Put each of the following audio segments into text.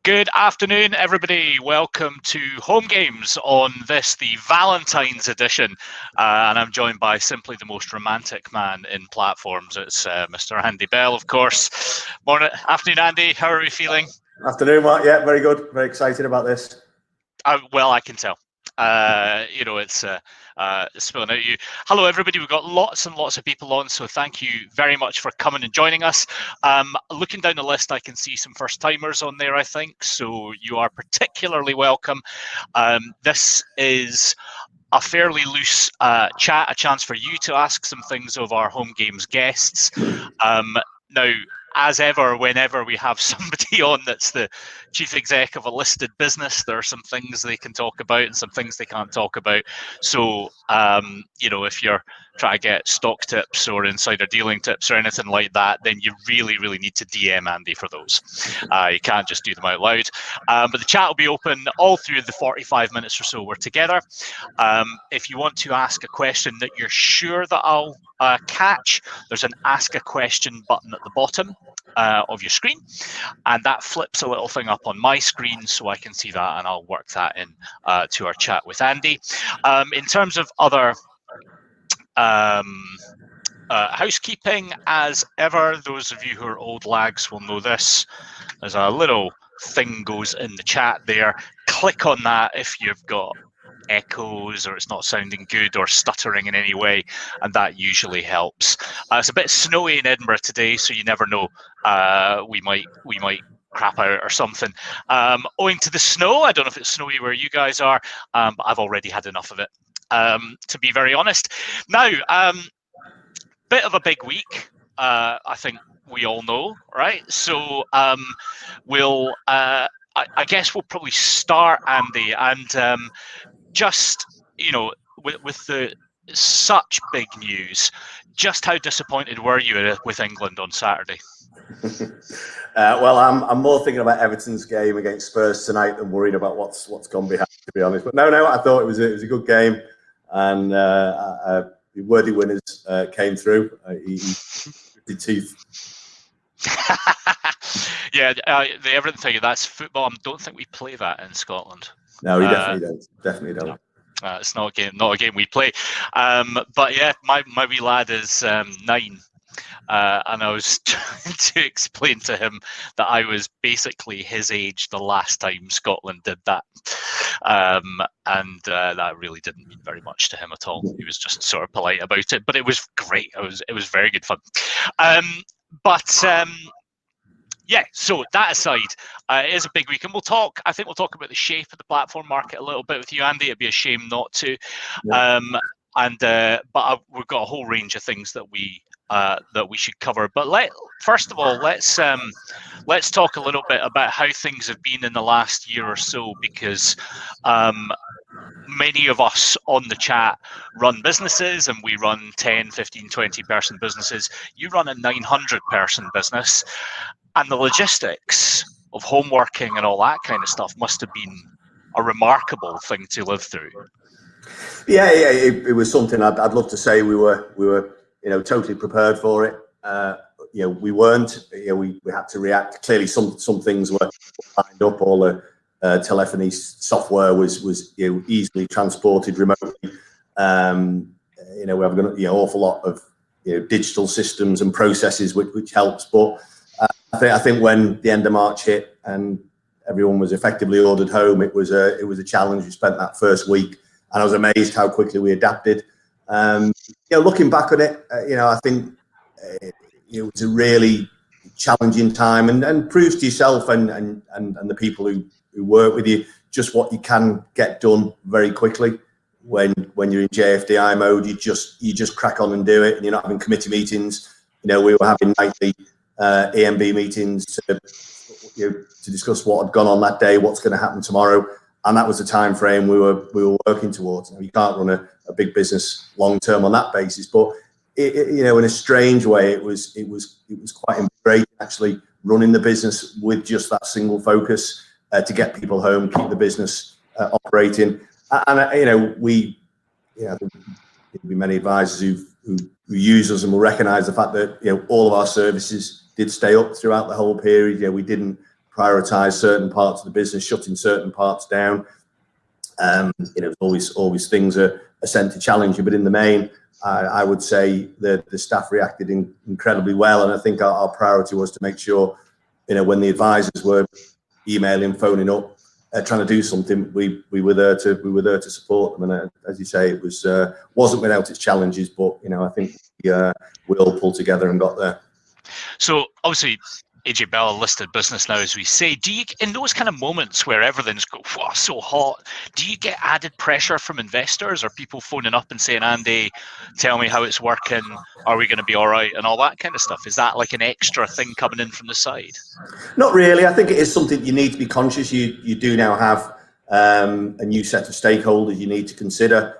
Good afternoon, everybody. Welcome to HomeGames on this, the Valentine's edition. And I'm joined by simply the most romantic man in platforms. It's Mr. Andy Bell, of course. Morning, afternoon, Andy. How are we feeling? Afternoon, Mark. Yeah, very good. Very excited about this. Well, I can tell. It's spilling out you. Hello, everybody. We've got lots and lots of people on, so thank you very much for coming and joining us. Looking down the list, I can see some first-timers on there, I think, so you are particularly welcome. This is a fairly loose chat, a chance for you to ask some things of our HomeGames guests. Now, as ever, whenever we have somebody on that's the chief exec of a listed business, there are some things they can talk about and some things they can't talk about. So, if you're trying to get stock tips or insider dealing tips or anything like that, then you really, really need to DM Andy for those. You can't just do them out loud. But the chat will be open all through the 45 minutes or so we're together. If you want to ask a question that you're sure that I'll catch, there's an ask a question button at the bottom of your screen, and that flips a little thing up on my screen so I can see that, and I'll work that in to our chat with Andy. In terms of other housekeeping, as ever, those of you who are old lags will know this. There's a little thing goes in the chat there. Click on that if you've got echoes or it's not sounding good or stuttering in any way, and that usually helps. It's a bit snowy in Edinburgh today, so you never know. We might crap out or something. Owing to the snow, I don't know if it's snowy where you guys are, but I've already had enough of it, to be very honest. Now, bit of a big week, I think we all know, right? So I guess we'll probably start, Andy, and just, with the such big news, just how disappointed were you with England on Saturday? Well, I'm more thinking about Everton's game against Spurs tonight than worried about what's gone behind, to be honest. But no, I thought it was a good game, and the worthy winners came through. The teeth. Yeah, the Everton thing, that's football. I don't think we play that in Scotland. No, we definitely don't. It's not a game we play. But yeah, my wee lad is 9. And I was trying to explain to him that I was basically his age the last time Scotland did that. And that really didn't mean very much to him at all. He was just sort of polite about it, but it was great. It was very good fun. Yeah, so that aside, it is a big week, and I think we'll talk about the shape of the platform market a little bit with you, Andy. It'd be a shame not to. Yeah. But we've got a whole range of things that we should cover. But first of all, let's talk a little bit about how things have been in the last year or so, because many of us on the chat run businesses, and we run 10, 15, 20 person businesses. You run a 900 person business, and the logistics of home working and all that kind of stuff must have been a remarkable thing to live through. Yeah, it was something I'd love to say we were totally prepared for it. We weren't. We had to react. Clearly, some things were lined up. All the telephony software was easily transported remotely. We have an awful lot of digital systems and processes which helps. But I think when the end of March hit and everyone was effectively ordered home, it was a challenge. We spent that first week, and I was amazed how quickly we adapted. Looking back on it, I think it was a really challenging time, and proves to yourself and the people who work with you just what you can get done very quickly. When you're in JFDI mode, you just crack on and do it, and you're not having committee meetings. We were having nightly EMB meetings to discuss what had gone on that day, what's going to happen tomorrow, and that was the time frame we were working towards. You can't run a big business long term on that basis, but in a strange way, it was quite great actually running the business with just that single focus to get people home, keep the business operating, and there'll be many advisors who use us and will recognise the fact that all of our services did stay up throughout the whole period. We didn't prioritise certain parts of the business, shutting certain parts down. Always things are sent to challenge you, but in the main, I would say that the staff reacted incredibly well, and I think our priority was to make sure, when the advisors were emailing, phoning up, trying to do something, we were there to support them. And as you say, it wasn't without its challenges, but I think we all pulled together and got there. So obviously, AJ Bell, a listed business now, as we say. Do you, in those kind of moments where everything's so hot, do you get added pressure from investors, or people phoning up and saying, "Andy, tell me how it's working. Are we going to be all right?" and all that kind of stuff? Is that like an extra thing coming in from the side? Not really. I think it is something you need to be conscious. You do now have a new set of stakeholders you need to consider.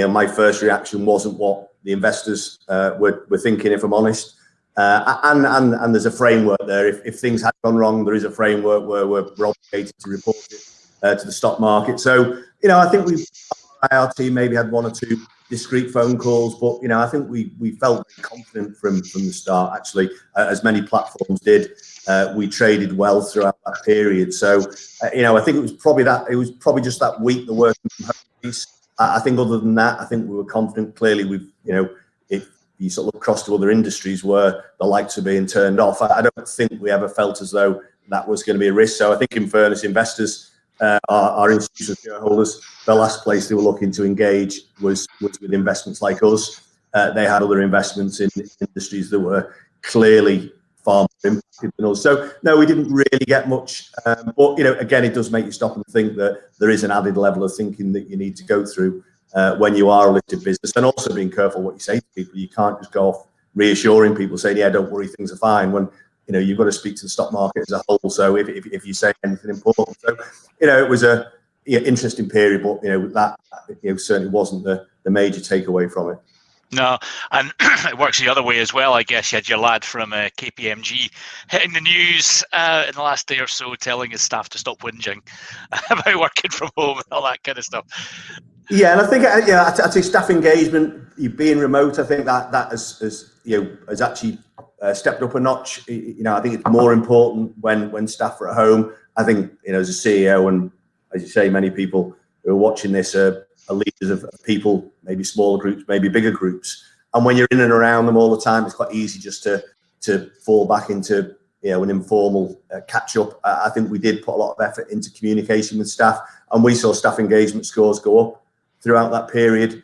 My first reaction wasn't what the investors were thinking, if I'm honest. And there's a framework there. If things had gone wrong, there is a framework where we're obligated to report it to the stock market. So, I think our team maybe had one or two discreet phone calls, but I think we felt very confident from the start. Actually, as many platforms did, we traded well throughout that period. So, I think it was probably just that week, the working from home piece. I think other than that, I think we were confident. Clearly, if you sort of look across to other industries where the lights are being turned off, I don't think we ever felt as though that was going to be a risk. So I think, in fairness, investors, our institutional shareholders, the last place they were looking to engage was with investments like us. They had other investments in industries that were clearly far more impacted than us. So no, we didn't really get much. But again, it does make you stop and think that there is an added level of thinking that you need to go through when you are a listed business, and also being careful what you say to people. You can't just go off reassuring people, saying, "Yeah, don't worry, things are fine," when you've got to speak to the stock market as a whole. So if you say anything important, so it was a interesting period, but that certainly wasn't the major takeaway from it. No, and it works the other way as well. I guess you had your lad from KPMG hitting the news in the last day or so, telling his staff to stop whinging about working from home and all that kind of stuff. Yeah, and I think I'd say staff engagement, being remote, I think that has actually stepped up a notch. I think it's more important when staff are at home. I think as a CEO, and as you say, many people who are watching this are leaders of people, maybe smaller groups, maybe bigger groups. And when you're in and around them all the time, it's quite easy just to fall back into an informal catch up. I think we did put a lot of effort into communication with staff, and we saw staff engagement scores go up throughout that period.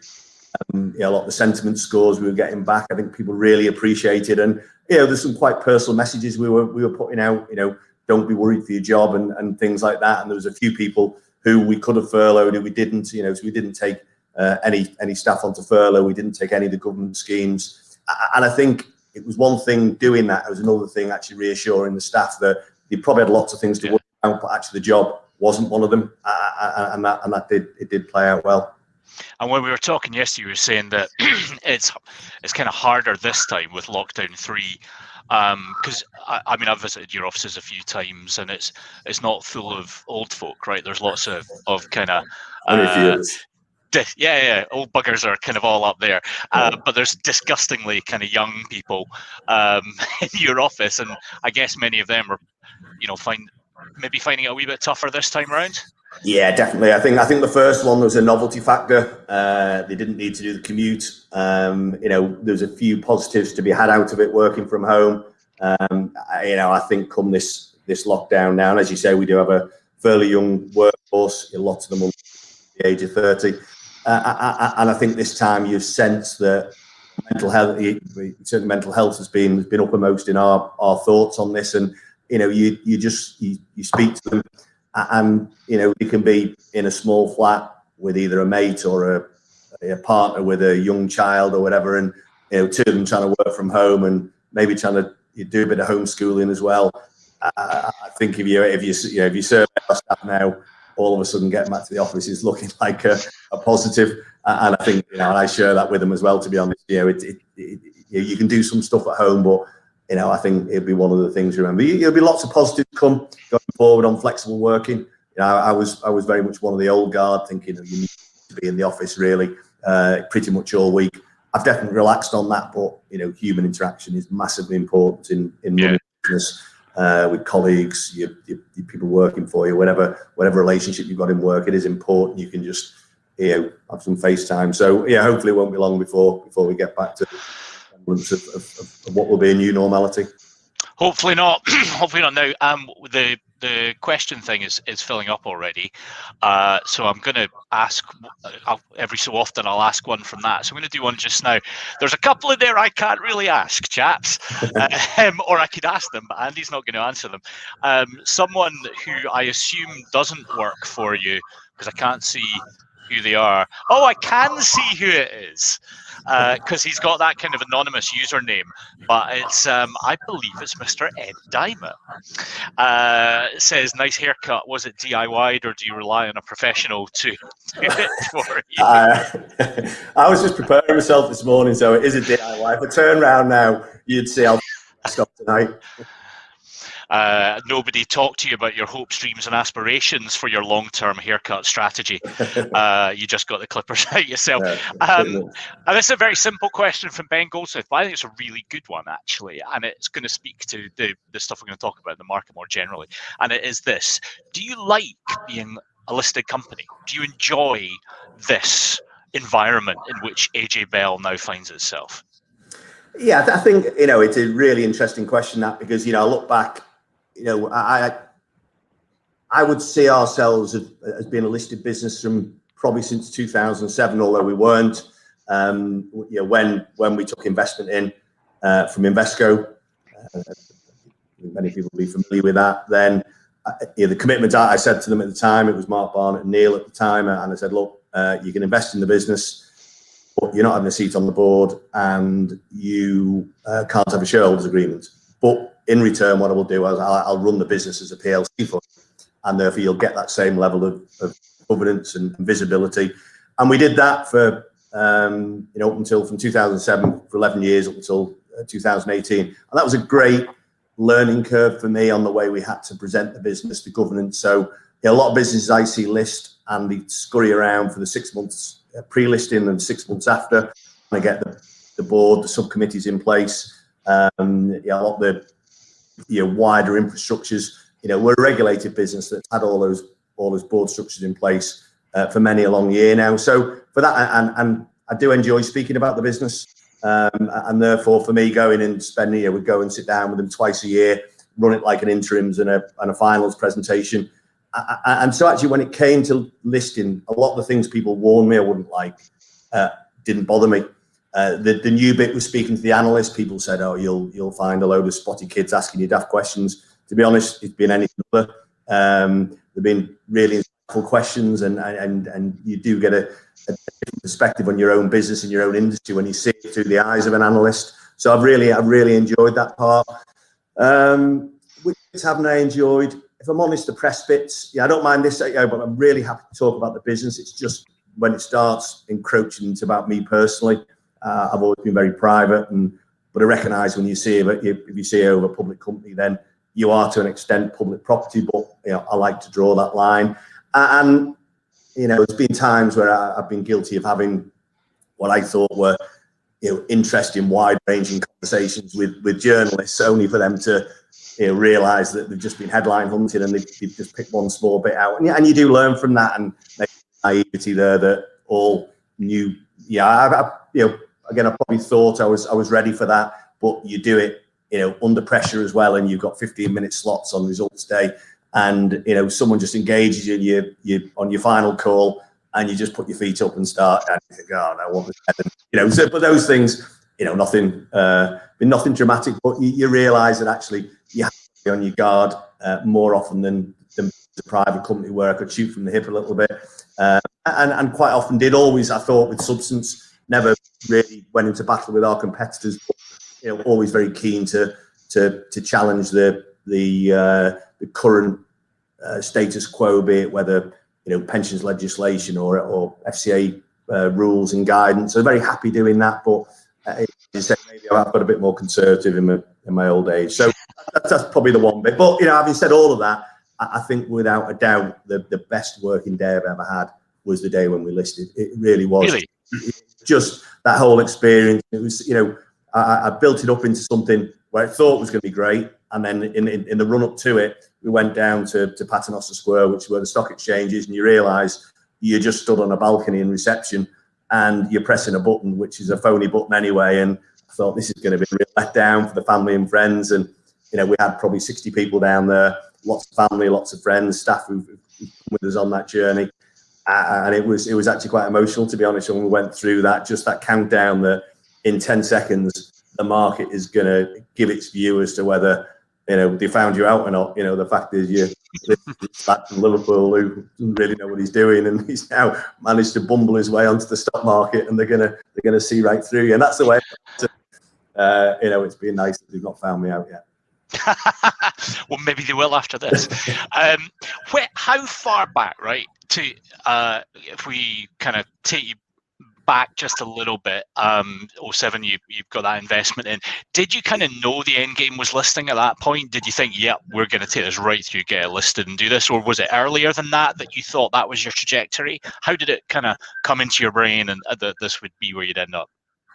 A lot of the sentiment scores we were getting back, I think people really appreciated. And there's some quite personal messages we were putting out. Don't be worried for your job and things like that. And there was a few people who we could have furloughed, who we didn't. So we didn't take any staff onto furlough. We didn't take any of the government schemes. And I think it was one thing doing that. It was another thing actually reassuring the staff that they probably had lots of things to worry about, but actually the job wasn't one of them. And that did play out well. And when we were talking yesterday, you were saying that it's kind of harder this time with lockdown 3, because I've visited your offices a few times, and it's not full of old folk, right? There's lots of kind of old buggers are kind of all up there, but there's disgustingly kind of young people in your office, and I guess many of them are finding it a wee bit tougher this time around. Yeah, definitely. I think the first one was a novelty factor. They didn't need to do the commute. There's a few positives to be had out of it working from home. I think come this lockdown now, and as you say, we do have a fairly young workforce. Lots of them under the age of 30, and I think this time you've sensed that mental health has been uppermost in our thoughts on this, and you speak to them. And you can be in a small flat with either a mate or a partner with a young child or whatever, and two of them trying to work from home and maybe trying to do a bit of homeschooling as well. I think if you survey our staff now, all of a sudden getting back to the office is looking like a positive, and I think and I share that with them as well. To be honest, you can do some stuff at home, but I think it'll be one of the things to remember. There'll be lots of positives going forward on flexible working. I was very much one of the old guard, thinking you need to be in the office really pretty much all week. I've definitely relaxed on that, but human interaction is massively important in running business. with colleagues, your people working for you, whatever relationship you've got in work, it is important. You can just have some FaceTime. So yeah, hopefully it won't be long before we get back to of what will be a new normality. Hopefully not. Hopefully not now. The question thing is filling up already, so I'm going to ask every so often. I'll ask one from that. So I'm going to do one just now. There's a couple in there I can't really ask, chaps, or I could ask them, but Andy's not going to answer them. Someone who I assume doesn't work for you, because I can't see who they are. Oh, I can see who it is, because he's got that kind of anonymous username, but it's I believe it's Mr. Ed Diamond. It says, nice haircut. Was it DIY'd, or do you rely on a professional to do it for you? I was just preparing myself this morning, so it is a DIY. If I turn around now, you'd see I'll stop tonight. Nobody talked to you about your hopes, dreams, and aspirations for your long-term haircut strategy. You just got the clippers out yourself. And this is a very simple question from Ben Goldsmith, but I think it's a really good one, actually, and it's going to speak to the stuff we're going to talk about in the market more generally. And it is this: do you like being a listed company? Do you enjoy this environment in which AJ Bell now finds itself? Yeah, I think it's a really interesting question, that, because I look back. I would see ourselves as being a listed business from probably since 2007, although we weren't. When we took investment in from Invesco, many people will be familiar with that. Then the commitment I said to them at the time, it was Mark Barnett and Neil at the time, and I said, look, you can invest in the business, but you're not having a seat on the board, and you can't have a shareholders agreement. But in return, what I will do is I'll run the business as a PLC for you, and therefore you'll get that same level of governance and visibility. And we did that for up until from 2007 for 11 years up until 2018, and that was a great learning curve for me on the way we had to present the business, the governance. So a lot of businesses I see list and they scurry around for the 6 months pre-listing and 6 months after, and I get the board, the subcommittees in place. A lot of the wider infrastructures. We're a regulated business that's had all those board structures in place for many a long year now. So for that, and I do enjoy speaking about the business, and therefore for me, going and spending, we'd go and sit down with them twice a year, run it like an interims and a finals presentation. And so actually, when it came to listing, a lot of the things people warned me I wouldn't like didn't bother me. The new bit was speaking to the analysts. People said, "Oh, you'll find a load of spotty kids asking you daft questions." To be honest, it's been anything other. There've been really insightful questions, and you do get a different perspective on your own business and your own industry when you see it through the eyes of an analyst. So I've really enjoyed that part. Which haven't I enjoyed? If I'm honest, the press bits, I don't mind this, but I'm really happy to talk about the business. It's just when it starts encroaching into about me personally. I've always been very private, but I recognise when you see it, if you see over a public company, then you are to an extent public property. But I like to draw that line, and there's been times where I've been guilty of having what I thought were interesting, wide-ranging conversations with journalists, only for them to realise that they've just been headline hunted and they've just picked one small bit out, and you do learn from that, and maybe naivety there that all new. Again, I probably thought I was ready for that, but you do it, under pressure as well, and you've got 15-minute slots on results day, and someone just engages you on your final call, and you just put your feet up and start, and you think, oh no, what was that? So, but those things, nothing dramatic, but you realise that actually you have to be on your guard more often than the private company where I could shoot from the hip a little bit, and quite often did always, I thought, with substance. Never really went into battle with our competitors, but always very keen to challenge the current status quo, be it whether pensions legislation or FCA rules and guidance. So very happy doing that, but as you said, maybe I've got a bit more conservative in my old age. So that's probably the one bit. But having said all of that, I think without a doubt the best working day I've ever had was the day when we listed. It really was. Really? Just that whole experience. It was, I built it up into something where I thought was going to be great. And then in the run up to it, we went down to Paternoster Square, which is where the stock exchange is, and you realise you just stood on a balcony in reception and you're pressing a button, which is a phony button anyway. And I thought this is going to be a real letdown for the family and friends. And, you know, we had probably 60 people down there, lots of family, lots of friends, staff who've come with us on that journey. And it was actually quite emotional, to be honest, when we went through that, just that countdown that in 10 seconds, the market is going to give its view as to whether, you know, they found you out or not. You know, the fact is you're back from Liverpool who doesn't really know what he's doing, and he's now managed to bumble his way onto the stock market, and they're gonna see right through you. And that's the way, you know, it's been nice that they've not found me out yet. Well, maybe they will after this. How far back, right? To if we kind of take you back just a little bit, 07, you've got that investment in. Did you kind of know the end game was listing at that point? Did you think, yeah, we're going to take this right through, get it listed and do this? Or was it earlier than that you thought that was your trajectory? How did it kind of come into your brain and that this would be where you'd end up?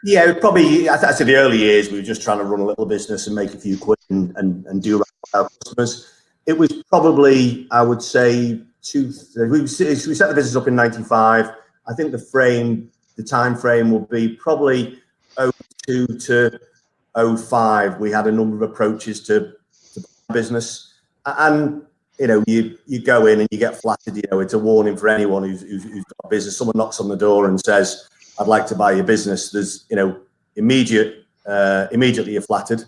Yeah, probably, I'd say the early years, we were just trying to run a little business and make a few quid and do right for our customers. It was probably, I would say, we set the business up in 95. I think the time frame will be probably 02 to 05. We had a number of approaches to business, and you know, you go in and you get flattered. You know, it's a warning for anyone who's got a business. Someone knocks on the door and says, "I'd like to buy your business." There's, you know, immediately you're flattered.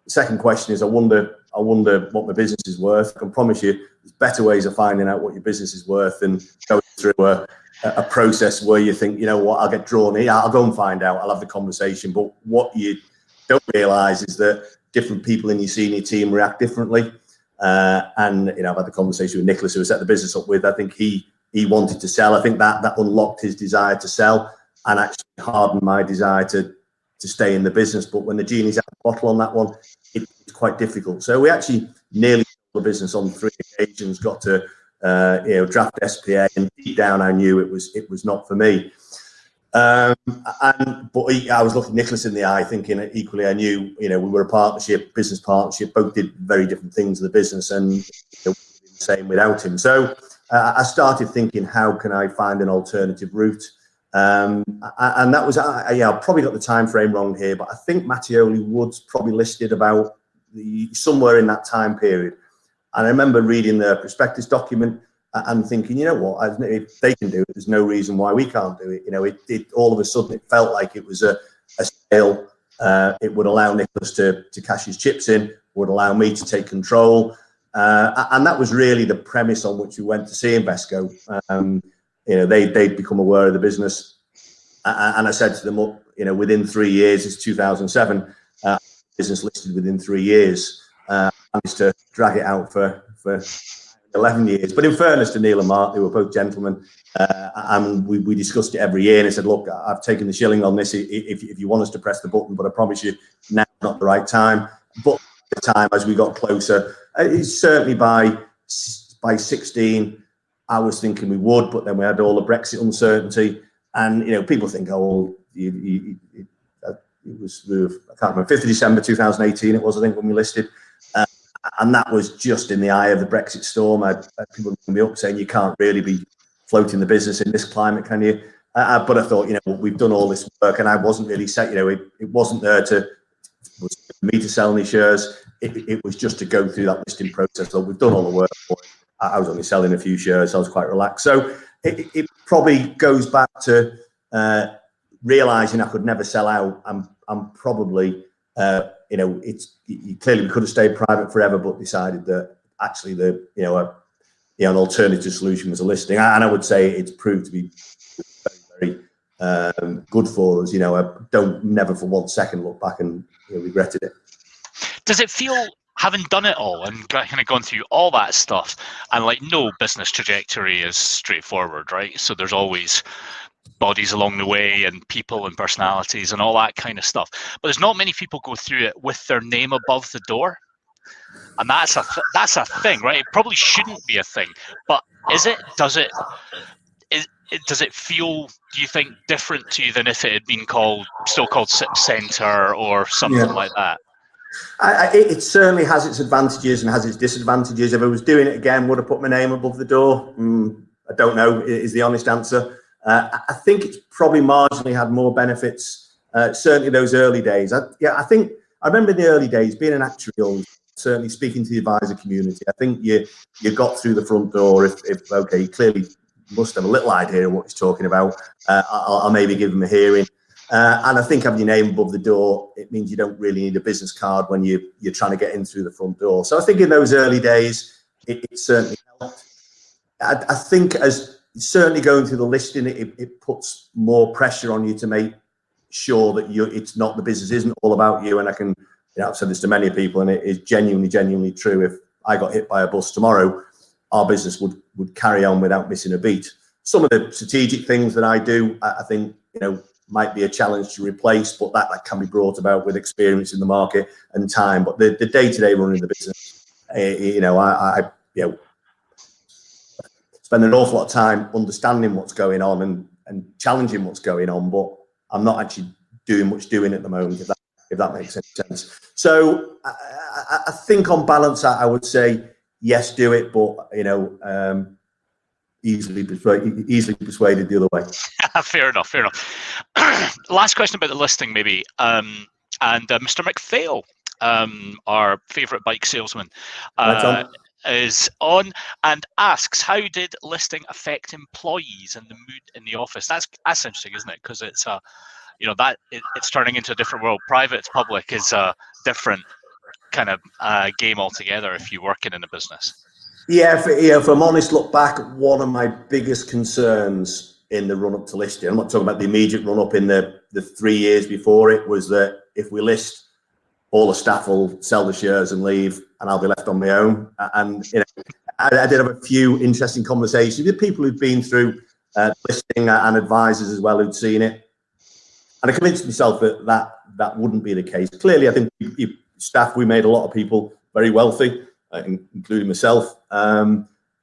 The second question is, I wonder what my business is worth. I can promise you, there's better ways of finding out what your business is worth than going through a process where you think, you know what, I'll get drawn in, I'll go and find out, I'll have the conversation. But what you don't realise is that different people in your senior team react differently. And, you know, I've had the conversation with Nicholas, who I set the business up with. I think he wanted to sell. I think that unlocked his desire to sell and actually hardened my desire to stay in the business. But when the genie's out of the bottle on that one, it's quite difficult. So we actually nearly sold the business on 3 occasions, got to you know, draft SPA, and deep down I knew it was not for me. But I was looking Nicholas in the eye, thinking equally I knew, you know, we were a partnership, business partnership, both did very different things in the business, and you know, the same without him. So I started thinking, how can I find an alternative route? And that was, yeah, I probably got the time frame wrong here, but I think Mattioli Woods probably listed about somewhere in that time period. And I remember reading the prospectus document and thinking, you know what, if they can do it, there's no reason why we can't do it. You know, it all of a sudden, it felt like it was a sale. It would allow Nicholas to cash his chips in, would allow me to take control. And that was really the premise on which we went to see Invesco. You know, they'd become aware of the business. And I said to them, you know, within 3 years, it's 2007, business listed within 3 years. I managed to drag it out for 11 years. But in fairness to Neil and Mark, they were both gentlemen. And we discussed it every year. And I said, look, I've taken the shilling on this if you want us to press the button, but I promise you now's not the right time. But at the time, as we got closer, it's certainly by 16, I was thinking we would, but then we had all the Brexit uncertainty. And, you know, people think, oh, it was, I can't remember, 5th of December 2018 it was, I think, when we listed. And that was just in the eye of the Brexit storm. I had people ring me up saying, you can't really be floating the business in this climate, can you? But I thought, you know, we've done all this work, and I wasn't really set, you know, it wasn't there for me to sell any shares. It was just to go through that listing process. So we've done all the work for it. I was only selling a few shares, so I was quite relaxed. So it probably goes back to realizing I could never sell out. I'm probably, you know, clearly we could have stayed private forever, but decided that actually an alternative solution was a listing. And I would say it's proved to be very, very good for us. You know, I don't never for 1 second look back and, you know, regretted it. Does it feel, having done it all and kind of gone through all that stuff, and like no business trajectory is straightforward, right? So there's always bodies along the way and people and personalities and all that kind of stuff. But there's not many people go through it with their name above the door. And that's a thing, right? It probably shouldn't be a thing, but is it? Does it feel, do you think, different to you than if it had been still called Centre or something like that? It certainly has its advantages and has its disadvantages. If I was doing it again, would I put my name above the door? I don't know, is the honest answer. I think it's probably marginally had more benefits, certainly those early days. I remember in the early days, being an actuary, certainly speaking to the advisor community, I think you got through the front door if okay, you clearly must have a little idea of what he's talking about. I'll maybe give him a hearing. And I think having your name above the door, it means you don't really need a business card when you're trying to get in through the front door. So I think in those early days, it certainly helped. I think as certainly going through the listing, it puts more pressure on you to make sure that it's not, the business isn't all about you. And I've said this to many people, and it is genuinely true. If I got hit by a bus tomorrow, our business would carry on without missing a beat. Some of the strategic things that I do, I think, might be a challenge to replace, but that can be brought about with experience in the market and time. But the day-to-day running the business, I spend an awful lot of time understanding what's going on and challenging what's going on, but I'm not actually doing much at the moment, if that makes any sense. So I think on balance, I would say yes, do it, but easily persuaded the other way. Fair enough. Last question about the listing, maybe. Mr. McPhail, our favourite bike salesman, is on and asks, how did listing affect employees and the mood in the office? That's interesting, isn't it? Because it's it's turning into a different world. Private to public is a different kind of game altogether if you're working in a business. Yeah, if I'm honest, look back, one of my biggest concerns in the run up to listing, I'm not talking about the immediate run up, in the 3 years before it, was that if we list, all the staff will sell the shares and leave, and I'll be left on my own. And I did have a few interesting conversations with people who've been through listing and advisors as well who'd seen it, and I convinced myself that wouldn't be the case. Clearly, I think staff, we made a lot of people very wealthy, including myself,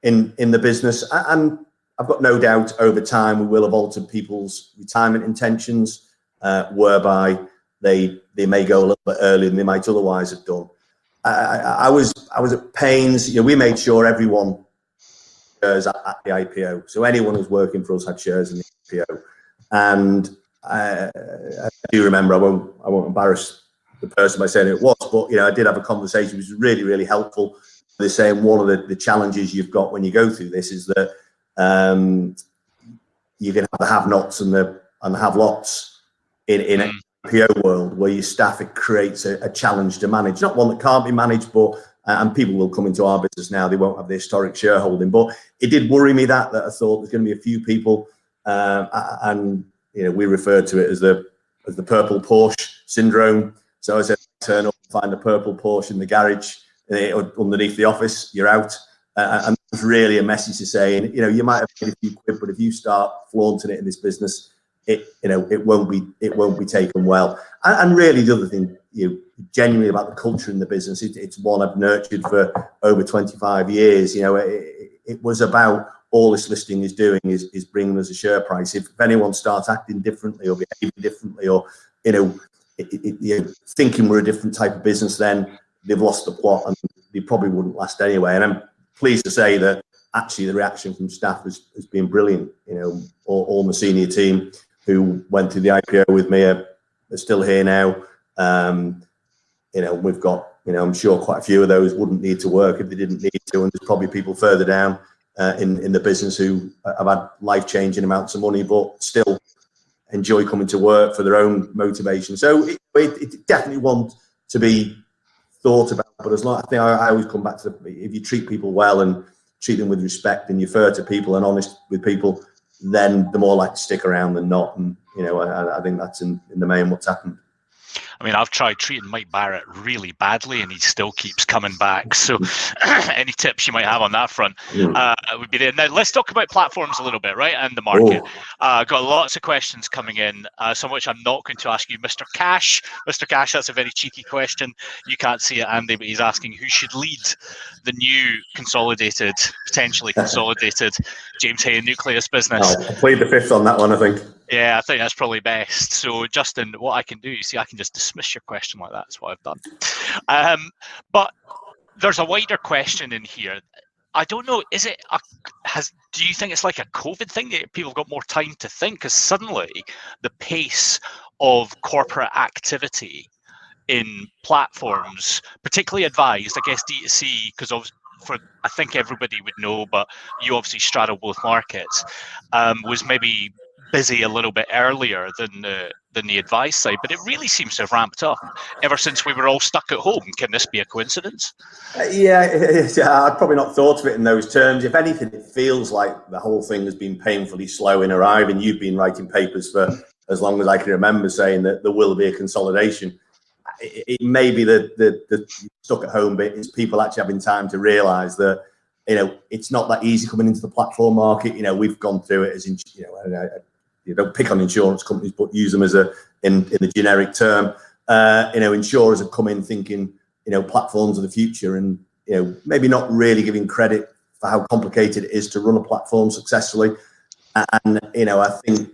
in the business, and I've got no doubt over time we will have altered people's retirement intentions, whereby they may go a little bit earlier than they might otherwise have done. I was at pains. We made sure everyone shares at the IPO, so anyone who's working for us had shares in the IPO. And I do remember, I won't embarrass the person by saying it was, but I did have a conversation which was really, really helpful. They're saying one of the challenges you've got when you go through this is that you're going to have the have-nots and the have-lots in an IPO world, where your staff, it creates a challenge to manage. Not one that can't be managed, but and people will come into our business now, they won't have the historic shareholding. But it did worry me that I thought there's going to be a few people, and we referred to it as the purple Porsche syndrome. So I said, turn up and find a purple Porsche in the garage underneath the office, you're out. And it's really a message to say, and you might have made a few quid, but if you start flaunting it in this business, it won't be taken well. And really, the other thing, genuinely about the culture in the business, it's one I've nurtured for over 25 years. It was about, all this listing is doing is bringing us a share price. If anyone starts acting differently or behaving differently, or thinking we're a different type of business, then they've lost the plot and they probably wouldn't last anyway. And I'm pleased to say that actually the reaction from staff has been brilliant. All the senior team who went through the IPO with me are still here now. We've got, I'm sure quite a few of those wouldn't need to work if they didn't need to, and there's probably people further down in the business who have had life-changing amounts of money, but still enjoy coming to work for their own motivation. So it definitely wants to be thought about. But as long, I think I always come back to if you treat people well and treat them with respect and you're fair to people and honest with people, then the more likely to stick around than not. And I think that's in the main what's happened. I mean, I've tried treating Mike Barrett really badly, and he still keeps coming back. So, any tips you might have on that front would be there. Now, let's talk about platforms a little bit, right, and the market. Got lots of questions coming in, some of which I'm not going to ask you, Mr. Cash. Mr. Cash, that's a very cheeky question. You can't see it, Andy, but he's asking who should lead the new potentially consolidated James Hay Nucleus business. I played the fifth on that one, I think. Yeah, I think that's probably best. So, Justin, what I can do, you see, I can just dismiss your question like that. That's what I've done. But there's a wider question in here. I don't know. Is it do you think it's like a COVID thing that people have got more time to think? Because suddenly the pace of corporate activity in platforms, particularly advised, I guess D2C, because I think everybody would know, but you obviously straddle both markets, was maybe busy a little bit earlier than the advice side, but it really seems to have ramped up ever since we were all stuck at home. Can this be a coincidence? Yeah, I'd probably not thought of it in those terms. If anything, it feels like the whole thing has been painfully slow in arriving. You've been writing papers for as long as I can remember saying that there will be a consolidation. It may be the stuck at home bit is people actually having time to realise that, you know, it's not that easy coming into the platform market. You know, we've gone through it as in, you don't pick on insurance companies, but use them as in the generic term. You know, insurers have come in thinking, you know, platforms of the future, and, you know, maybe not really giving credit for how complicated it is to run a platform successfully. And, you know, I think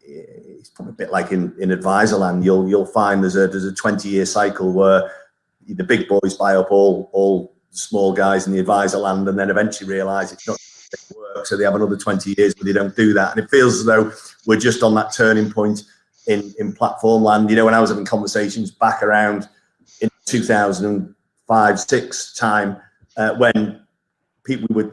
it's probably a bit like in advisor land. You'll find there's a 20-year cycle where the big boys buy up all the small guys in the advisor land, and then eventually realise it's not work, so they have another 20 years, but they don't do that. And it feels as though we're just on that turning point in platform land. You know, when I was having conversations back around in 2005-06 time, when we were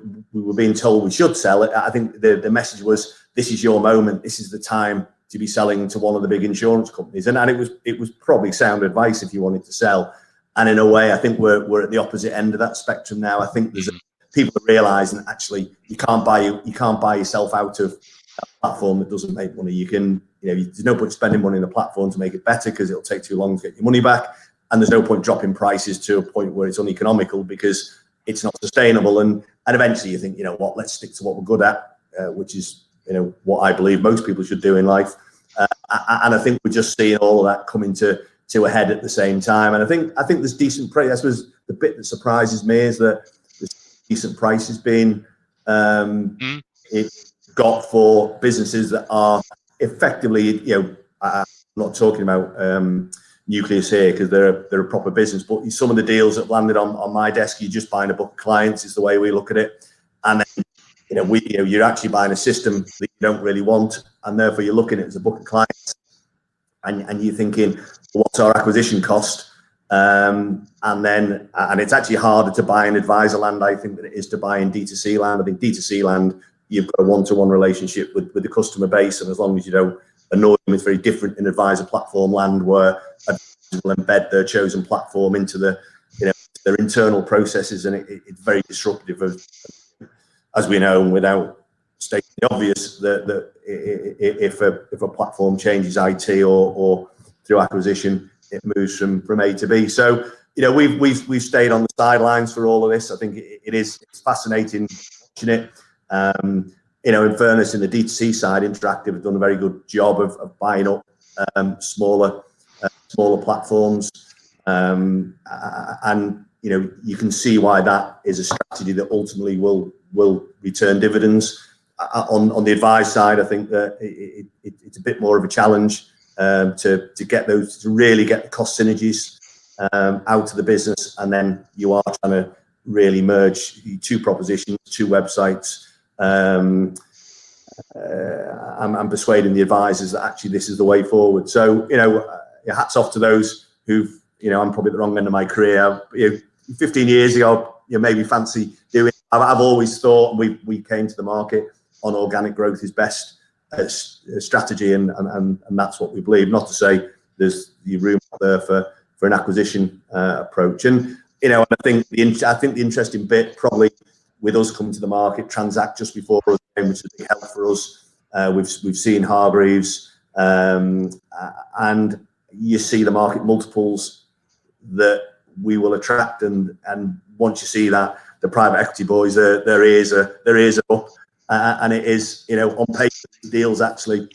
being told we should sell it, I think the message was, this is your moment, this is the time to be selling to one of the big insurance companies. And it was probably sound advice if you wanted to sell. And in a way, I think we're at the opposite end of that spectrum now. I think there's people are realizing actually you can't buy yourself out of a platform that doesn't make money. You can, you know, there's no point spending money on the platform to make it better because it'll take too long to get your money back. And there's no point dropping prices to a point where it's uneconomical because it's not sustainable. And eventually you think, you know what, let's stick to what we're good at, which is, you know, what I believe most people should do in life. And I think we're just seeing all of that coming to a head at the same time. And I think there's decent price. I suppose the bit that surprises me is that there's decent prices being it got for businesses that are effectively, you know, I'm not talking about Nucleus here because they're a proper business, but some of the deals that landed on my desk, you're just buying a book of clients is the way we look at it. And then, you know, you're actually buying a system that you don't really want, and therefore you're looking at it as a book of clients, and you're thinking, what's our acquisition cost? And it's actually harder to buy in advisor land, I think, than it is to buy in D2C land. I think D2C land, you've got a one-to-one relationship with the customer base, and as long as you don't annoy them, it's very different in advisor platform land, where advisors will embed their chosen platform into their internal processes, and it's very disruptive, as we know, without stating the obvious, that if a platform changes IT or through acquisition, it moves from A to B. So, you know, we've stayed on the sidelines for all of this. I think it's fascinating watching it. You know, in fairness, in the D2C side, Interactive have done a very good job of buying up smaller platforms, and you know, you can see why that is a strategy that ultimately will return dividends. On the advice side, I think that it's a bit more of a challenge to really get the cost synergies out of the business, and then you are trying to really merge two propositions, two websites. I'm persuading the advisors that actually this is the way forward. So, you know, hats off to those who've, you know, I'm probably at the wrong end of my career. You know, 15 years ago, you know, maybe fancy doing. I've always thought we came to the market on organic growth is best strategy, and that's what we believe. Not to say there's the room out there for an acquisition approach. And, you know, I think the interesting bit probably with us coming to the market, Transact just before us, which is a big help for us. We've seen Hargreaves, and you see the market multiples that we will attract, and once you see that, the private equity boys, their ears are up, and it is, you know, on paper, deals actually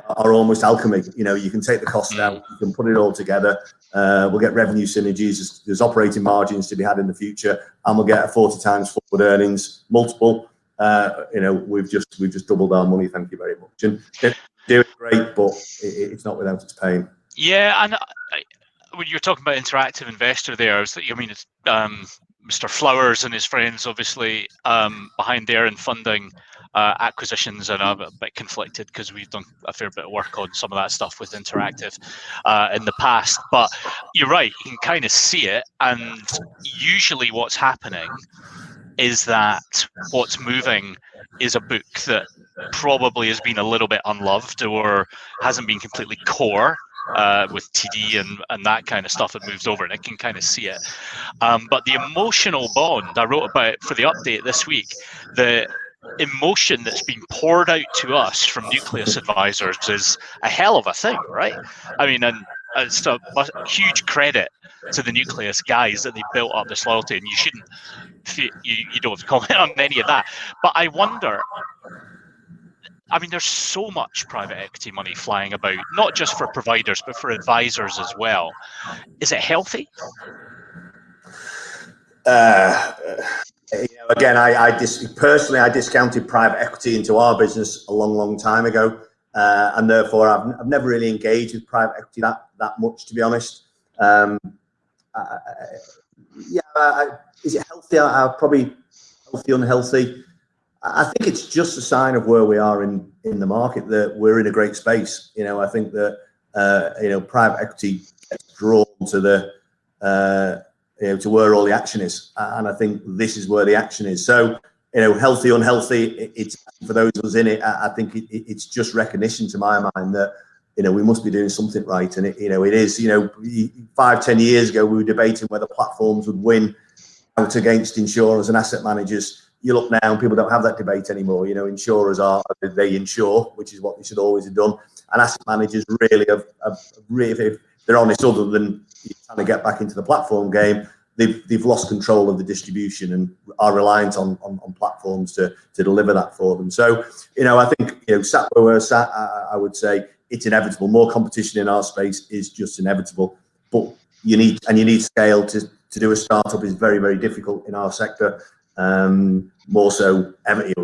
are almost alchemy. You know, you can take the cost out, you can put it all together. We'll get revenue synergies. There's operating margins to be had in the future, and we'll get a 40 times forward earnings multiple. You know, we've just doubled our money. Thank you very much. And doing great, but it's not without its pain. Yeah, and when you're talking about interactive investor there, I mean, it's Mr. Flowers and his friends, obviously, behind there and funding acquisitions, and I'm a bit conflicted because we've done a fair bit of work on some of that stuff with interactive in the past. But you're right, you can kind of see it, and usually what's happening is that what's moving is a book that probably has been a little bit unloved or hasn't been completely core with TD and that kind of stuff. It moves over and it can kind of see it. But the emotional bond, I wrote about for the update this week, the emotion that's been poured out to us from Nucleus advisors is a hell of a thing, right? I mean, and it's a huge credit to the Nucleus guys that they built up this loyalty, and you shouldn't, you don't have to comment on any of that. But I wonder, I mean, there's so much private equity money flying about, not just for providers, but for advisors as well. Is it healthy? Again, personally, I discounted private equity into our business a long time ago, and therefore I've never really engaged with private equity that much, to be honest. Is it healthy? Probably healthy, unhealthy. I think it's just a sign of where we are in the market, that we're in a great space. I think that private equity gets drawn to to where all the action is, and I think this is where the action is. So healthy, unhealthy, it's for those of us in it. I think it's just recognition to my mind that we must be doing something right, and it is. 5-10 years ago we were debating whether platforms would win out against insurers and asset managers. You look now and people don't have that debate anymore. Insurers they insure, which is what they should always have done, and asset managers really have if they're honest, other than trying to get back into the platform game, they've lost control of the distribution and are reliant on platforms to deliver that for them. So I think sat where we're sat, I would say it's inevitable. More competition in our space is just inevitable, but you need scale to do a startup is very difficult in our sector. More so,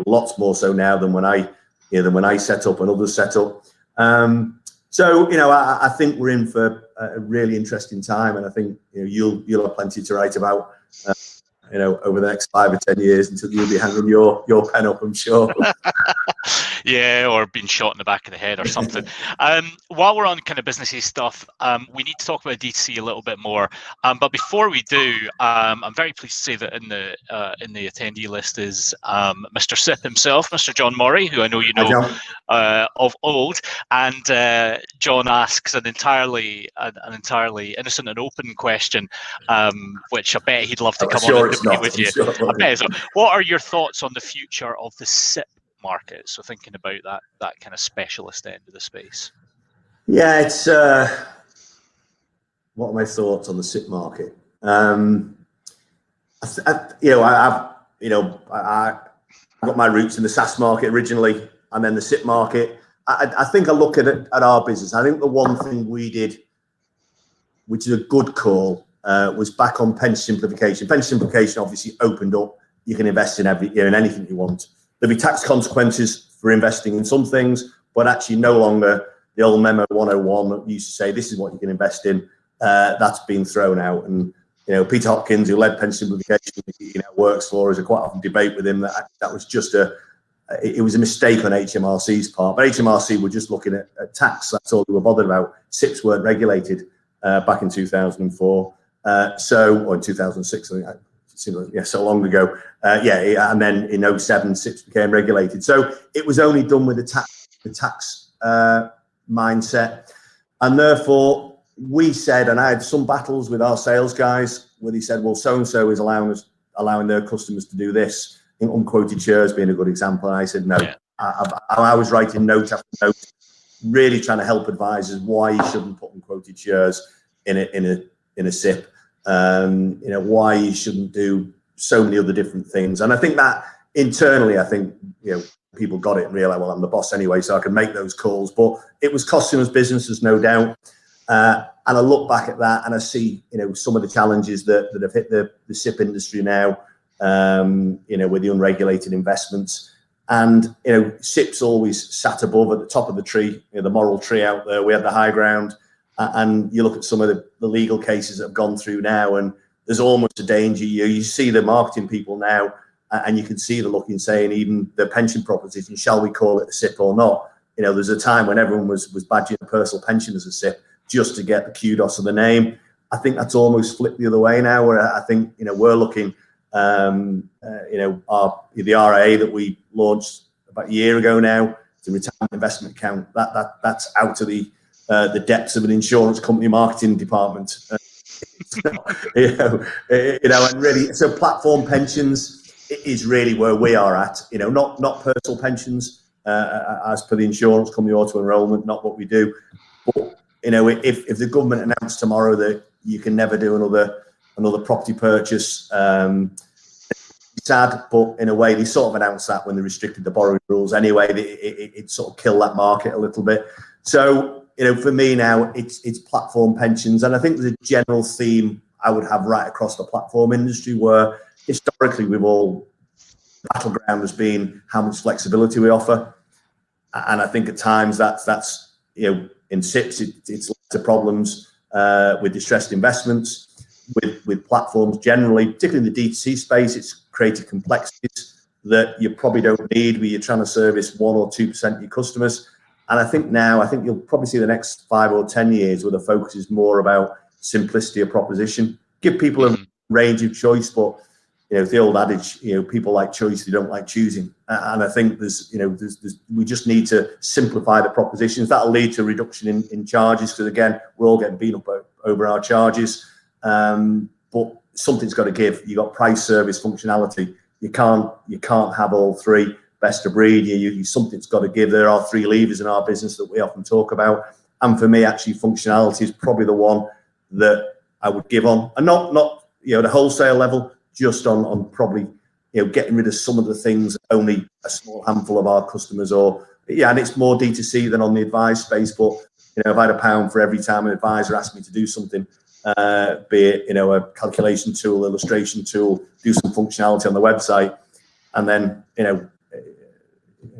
lots more so now than when I set up and others set up. So I think we're in for a really interesting time, and I think you'll have plenty to write about over the next 5 or 10 years until you'll be hanging your pen up, I'm sure. Yeah, or being shot in the back of the head or something. While we're on kind of businessy stuff, we need to talk about D2C a little bit more. But before we do, I'm very pleased to say that in the attendee list is Mr. SIP himself, Mr. John Murray, who I know you know of old. And John asks an entirely innocent and open question, which I bet he'd love to come on and debate with you. I bet so. What are your thoughts on the future of the SIP market? So thinking about that kind of specialist end of the space. Yeah, it's what are my thoughts on the SIP market? I got my roots in the SaaS market originally, and then the SIP market. I think I look at our business. I think the one thing we did, which is a good call, was back on pension simplification. Pension simplification obviously opened up. You can invest in in anything you want. There'll be tax consequences for investing in some things, but actually no longer the old Memo 101 that used to say this is what you can invest in. That's been thrown out. And Peter Hopkins, who led pension simplification, works for us. I quite often debate with him that was just it was a mistake on HMRC's part. But HMRC were just looking at tax. That's all they were bothered about. SIPs weren't regulated back in 2004, or in 2006, I think. So long ago. And then in 07, SIPs became regulated. So it was only done with the tax mindset. And therefore, we said, and I had some battles with our sales guys where they said, well, so-and-so is allowing their customers to do this. I think unquoted shares being a good example. And I said, no. Yeah. I was writing note after note, really trying to help advisors why you shouldn't put unquoted shares in a SIP. Why you shouldn't do so many other different things. And I think that internally, people got it and realized, well, I'm the boss anyway, so I can make those calls. But it was costing us businesses, no doubt. And I look back at that and I see, some of the challenges that have hit the SIP industry now, with the unregulated investments. And, SIP's always sat above at the top of the tree, the moral tree out there. We had the high ground. And you look at some of the legal cases that have gone through now, and there's almost a danger. You see the marketing people now, and you can see the look in saying even the pension proposition, shall we call it a SIP or not? There's a time when everyone was badging a personal pension as a SIP just to get the kudos of the name. I think that's almost flipped the other way now, where I think, we're looking, the RIA that we launched about a year ago now, the retirement investment account, that's out of the depths of an insurance company marketing department. And really, so platform pensions is really where we are at. Not personal pensions as per the insurance company auto enrollment, not what we do. But if the government announced tomorrow that you can never do another property purchase, sad, but in a way they sort of announced that when they restricted the borrowing rules anyway. It sort of killed that market a little bit. So for me now, it's platform pensions, and I think there's a general theme I would have right across the platform industry, where historically battleground has been how much flexibility we offer, and I think at times that's in SIPs it's led to problems with distressed investments. With platforms generally, particularly in the D2C space, it's created complexities that you probably don't need, where you're trying to service 1 or 2% of your customers. And I think you'll probably see the next 5 or 10 years where the focus is more about simplicity of proposition. Give people a range of choice, but the old adage, people like choice, they don't like choosing. And I think we just need to simplify the propositions. That'll lead to a reduction in charges, because again, we're all getting beat up over our charges. But something's got to give. You got price, service, functionality. You can't have all three. Best of breed. Something's got to give. There are 3 levers in our business that we often talk about, and for me, actually, functionality is probably the one that I would give on, and not at a wholesale level, just on probably getting rid of some of the things that only a small handful of our customers and it's more D2C than on the advice space. But if I had £1 for every time an advisor asked me to do something, be it a calculation tool, illustration tool, do some functionality on the website, and then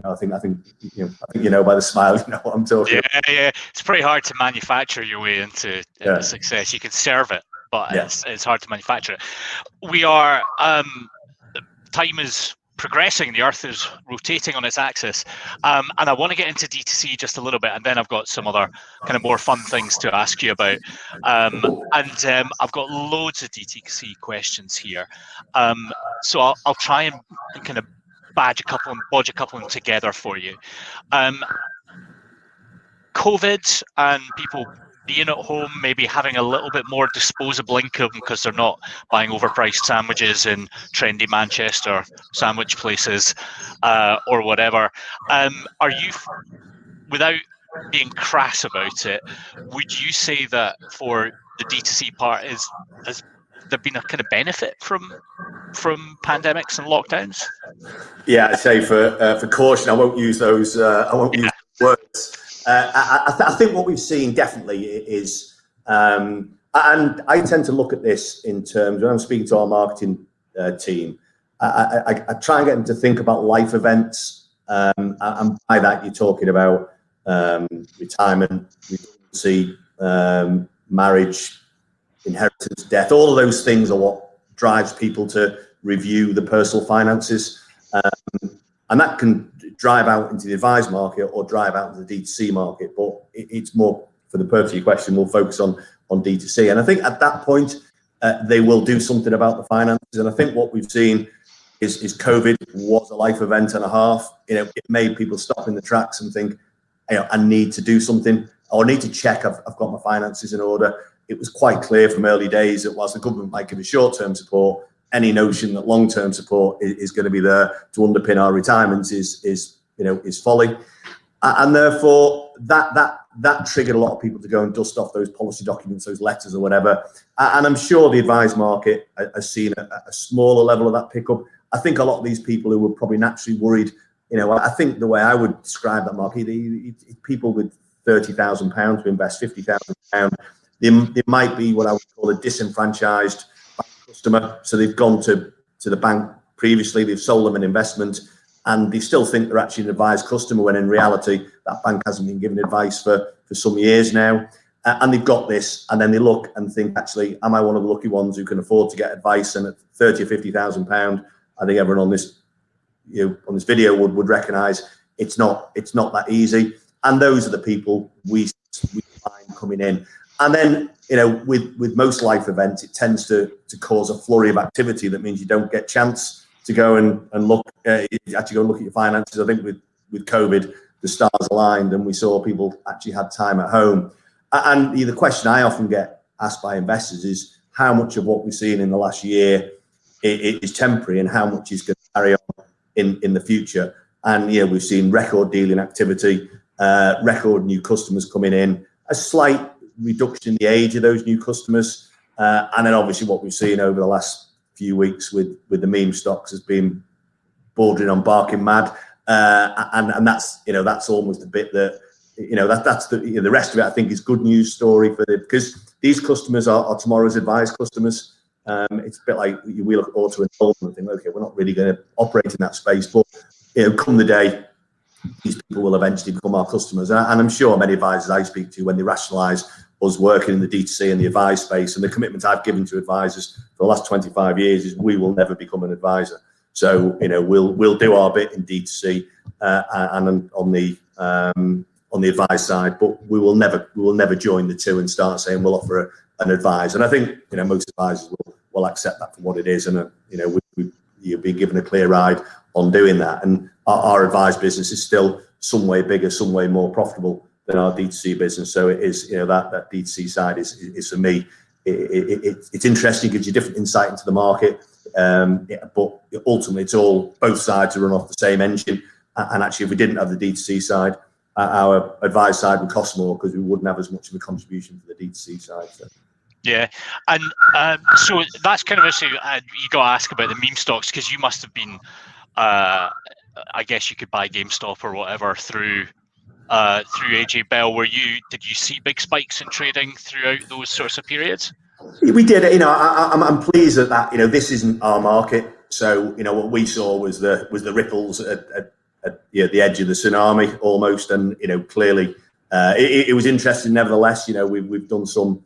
I think by the smile what I'm talking about. Yeah, it's pretty hard to manufacture your way into success. You can serve it, but it's hard to manufacture it. We are time is progressing, the earth is rotating on its axis, and I want to get into D2C just a little bit, and then I've got some other kind of more fun things to ask you about, and I've got loads of D2C questions here, so I'll try and kind of bodge a couple of them together for you. COVID and people being at home, maybe having a little bit more disposable income because they're not buying overpriced sandwiches in trendy Manchester sandwich places or whatever. Are you, without being crass about it, would you say that for the D2C part has there been a kind of benefit from pandemics and lockdowns? Yeah, I'd say for caution, I won't use those. I won't use words. I think what we've seen definitely is, and I tend to look at this in terms, when I'm speaking to our marketing team, I try and get them to think about life events, and by that you're talking about retirement, redundancy, marriage, inheritance, death. All of those things are what drives people to review the personal finances, and that can drive out into the advised market or drive out into the D2C market. But it's more, for the purpose of your question, we'll focus on D2C. And I think at that point, they will do something about the finances. And I think what we've seen is COVID was a life event and a half. It made people stop in the tracks and think, I need to do something, or I need to check I've got my finances in order. It was quite clear from early days that whilst the government might give us short-term support, any notion that long-term support is going to be there to underpin our retirements is folly, and therefore that triggered a lot of people to go and dust off those policy documents, those letters or whatever. And I'm sure the advised market has seen a smaller level of that pickup. I think a lot of these people who were probably naturally worried, I think the way I would describe that market, people with £30,000 to invest £50,000, they might be what I would call a disenfranchised customer. So they've gone to the bank previously, they've sold them an investment, and they still think they're actually an advised customer when in reality that bank hasn't been giving advice for some years now. And they've got this, and then they look and think, actually, am I one of the lucky ones who can afford to get advice? And at 30 or 50,000 pound, I think everyone on this on this video would recognise it's not that easy. And those are the people we find coming in. And then with most life events, it tends to cause a flurry of activity. That means you don't get chance to go and look actually go and look at your finances. I think with COVID, the stars aligned, and we saw people actually had time at home. And the question I often get asked by investors is how much of what we've seen in the last year is temporary, and how much is going to carry on in the future. And we've seen record dealing activity, record new customers coming in, a slight reduction in the age of those new customers, and then obviously what we've seen over the last few weeks with the meme stocks has been bordering on barking mad, and that's almost a bit that. That's the rest of it. I think is good news story because these customers are tomorrow's advised customers. It's a bit like we look at auto enrollment and think, okay, we're not really going to operate in that space, but come the day, these people will eventually become our customers. And I'm sure many advisors I speak to, when they rationalise us working in the D2C and the advice space, and the commitment I've given to advisors for the last 25 years is we will never become an advisor. So we'll do our bit in D2C and on the advice side, but we will never join the two and start saying we'll offer an advice. And I think most advisors will accept that for what it is, and you've been given a clear ride on doing that. And our advice business is still some way bigger, some way more profitable than our D2C business. So it is that D2C side is for me. It's interesting, gives you different insight into the market, but ultimately it's all both sides to run off the same engine. And actually, if we didn't have the D2C side, our advice side would cost more because we wouldn't have as much of a contribution for the D2C side. So. Yeah, and so that's kind of issue. You got to ask about the meme stocks, because you must have been, I guess you could buy GameStop or whatever through AJ Bell. Did you see big spikes in trading throughout those sorts of periods? We did. I'm pleased that this isn't our market. So what we saw was the ripples at the edge of the tsunami almost, and clearly it was interesting. Nevertheless, we've done some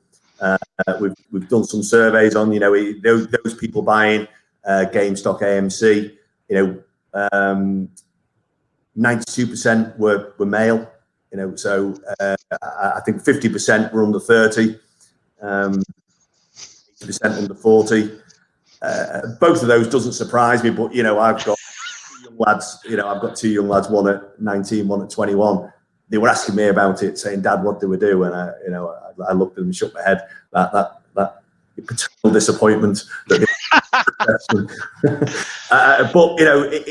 we've done some surveys on those people buying GameStop, AMC. 92% were male. So I think 50% were under 30, 80% under 40. Both of those doesn't surprise me, but I've got young lads. I've got two young lads, one at 19, one at 21. They were asking me about it, saying, "Dad, what do we do?" And I looked at them and shook my head. That paternal disappointment. But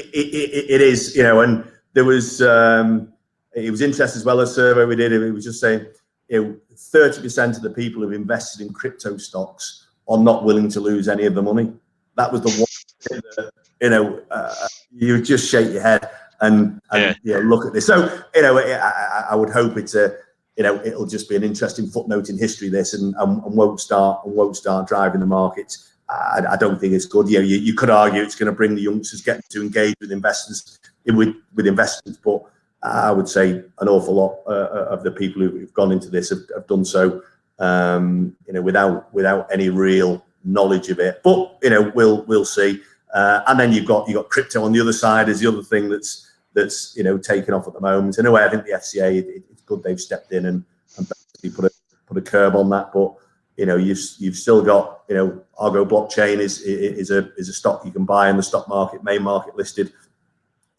it is, and there was it was interesting as well. A survey we did, it was just saying 30% of the people who've invested in crypto stocks are not willing to lose any of the money. That was the one thing that, you just shake your head and look at this. So I would hope it'll just be an interesting footnote in history, this, and won't start driving the markets. I don't think it's good. You could argue it's going to bring the youngsters getting to engage with investors with investments, but I would say an awful lot of the people who've gone into this have done so without any real knowledge of it. But we'll see. And then you've got crypto on the other side is the other thing that's taken off at the moment. In a way, I think the FCA, it's good they've stepped in and basically put a curb on that. But you've still got Argo blockchain is a stock you can buy in the stock market, main market listed.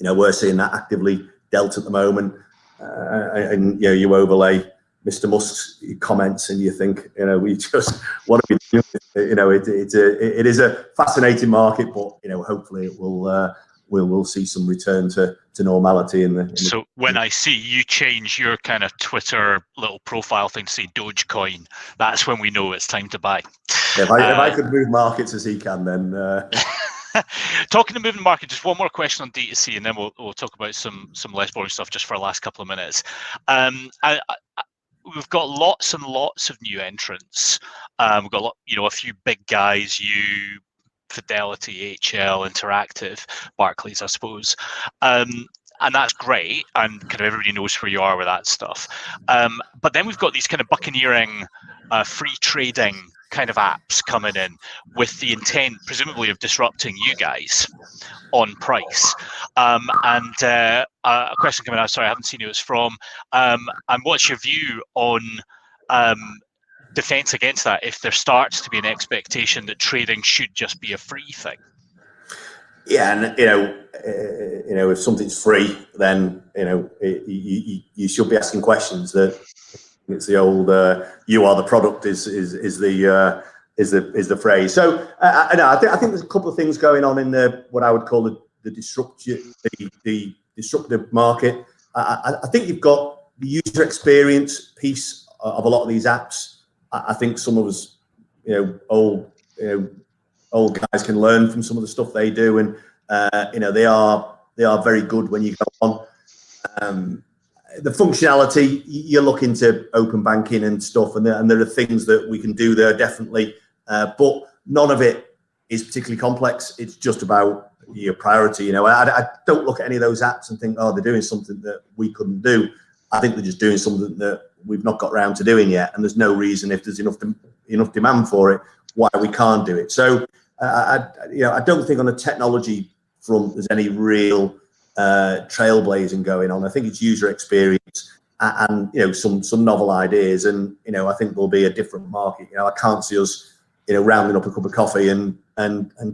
We're seeing that actively dealt at the moment, and you overlay Mr. Musk's comments, and you think, we just what are we doing? It is a fascinating market, but hopefully it we'll see some return to normality So when I see you change your kind of Twitter little profile thing to say Dogecoin, that's when we know it's time to buy. If I could move markets as he can, then. Talking to moving market, just one more question on D2C, and then we'll talk about some less boring stuff just for the last couple of minutes. We've got lots and lots of new entrants. We've got a few big guys, you, Fidelity, HL, Interactive, Barclays, I suppose. And that's great, and kind of everybody knows where you are with that stuff. But then we've got these kind of buccaneering, free trading kind of apps coming in with the intent, presumably, of disrupting you guys on price. And a question coming out, sorry, I haven't seen who it's from. And what's your view on defense against that if there starts to be an expectation that trading should just be a free thing? Yeah, and if something's free, then you should be asking questions. That it's the old "you are the product" is the phrase. So I think there's a couple of things going on in what I would call the disruptive market. I think you've got the user experience piece of a lot of these apps. I think some of us, old guys can learn from some of the stuff they do, and they are very good when you go on. The functionality, you're looking to open banking and stuff, and there are things that we can do there definitely, but none of it is particularly complex. It's just about your priority. I don't look at any of those apps and think, oh, they're doing something that we couldn't do. I think they're just doing something that we've not got around to doing yet, and there's no reason, if there's enough demand for it, why we can't do it. So I don't think on a technology front there's any real trailblazing going on. I think it's user experience and some novel ideas, and I think there'll be a different market. I can't see us rounding up a cup of coffee and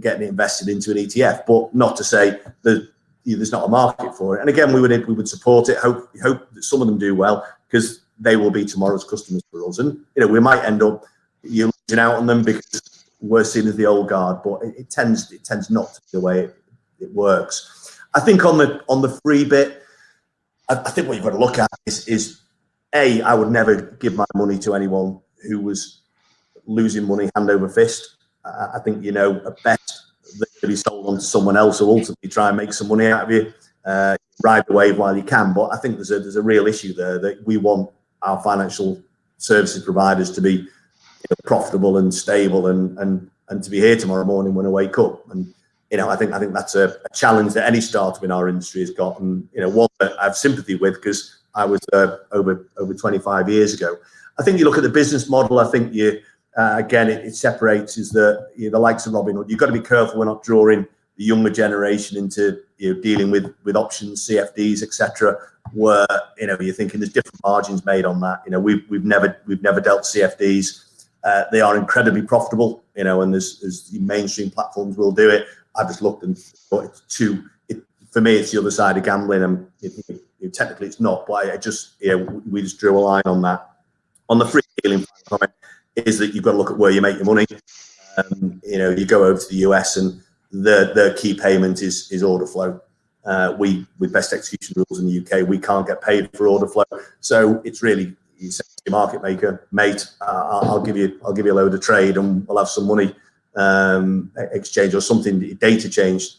getting it invested into an ETF, but not to say that there's not a market for it. And again, we would support it. Hope that some of them do well, because they will be tomorrow's customers for us. And we might end up losing out on them because we're seen as the old guard, but it tends not to be the way it works. I think on the free bit, I think what you've got to look at is I would never give my money to anyone who was losing money hand over fist. I think at best they could be sold on to someone else who ultimately try and make some money out of you. Ride the wave while you can, but I think there's a real issue there that we want our financial services providers to be profitable and stable and to be here tomorrow morning when I wake up. And I think that's a challenge that any startup in our industry has got, and one that I have sympathy with, because I was over 25 years ago. I think you look at the business model. I think again it separates is the likes of Robinhood. You've got to be careful we're not drawing the younger generation into dealing with options, CFDs, etc. Where you're thinking there's different margins made on that. We've never dealt CFDs. They are incredibly profitable. And there's mainstream platforms will do it. I just looked and thought for me it's the other side of gambling, and technically it's not. But we just drew a line on that. On the free dealing comment is that you've got to look at where you make your money. You go over to the US and their key payment is order flow. With best execution rules in the UK, we can't get paid for order flow. So it's really, you say to your market maker, mate, I'll give you a load of trade and we'll have some money exchange or something, data change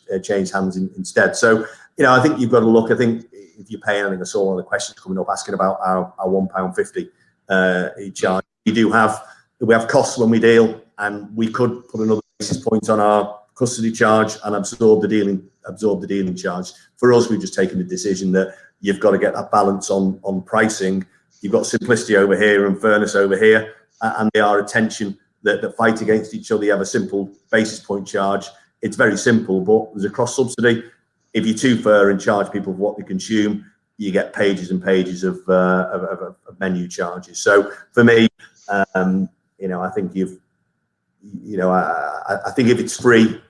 hands instead. So I think you've got to look. I think if you're paying, I think I saw one of the questions coming up asking about our £1.50 charge. We have costs when we deal, and we could put another basis point on our custody charge and absorb the dealing charge. For us, we've just taken the decision that you've got to get that balance on pricing. You've got simplicity over here and fairness over here, and they are a tension that fight against each other. You have a simple basis point charge. It's very simple, but there's a cross subsidy. If you're too fair and charge people for what they consume, you get pages and pages of menu charges. So for me, I think I think if it's free,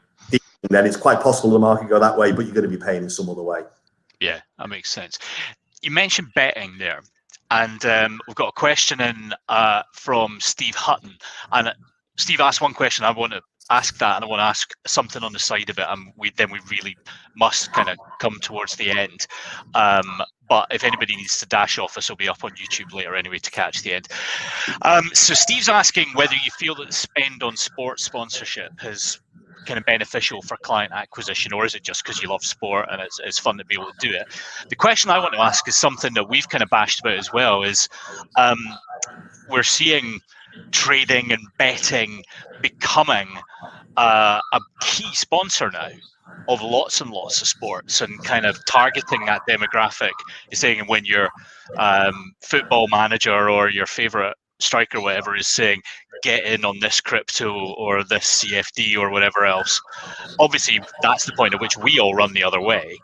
then it's quite possible the market go that way, but you're going to be paying in some other way. Yeah, that makes sense. You mentioned betting there, and we've got a question in from Steve Hutton, and Steve asked one question. I want to ask that, and I want to ask something on the side of it, and we really must kind of come towards the end. But if anybody needs to dash off, this will be up on YouTube later anyway to catch the end. So Steve's asking whether you feel that the spend on sports sponsorship is kind of beneficial for client acquisition, or is it just because you love sport and it's fun to be able to do it? The question I want to ask is something that we've kind of bashed about as well, is we're seeing trading and betting becoming a key sponsor now of lots and lots of sports, and kind of targeting that demographic. You're saying when your football manager or your favorite striker, or whatever, is saying, get in on this crypto or this CFD or whatever else. Obviously, that's the point at which we all run the other way.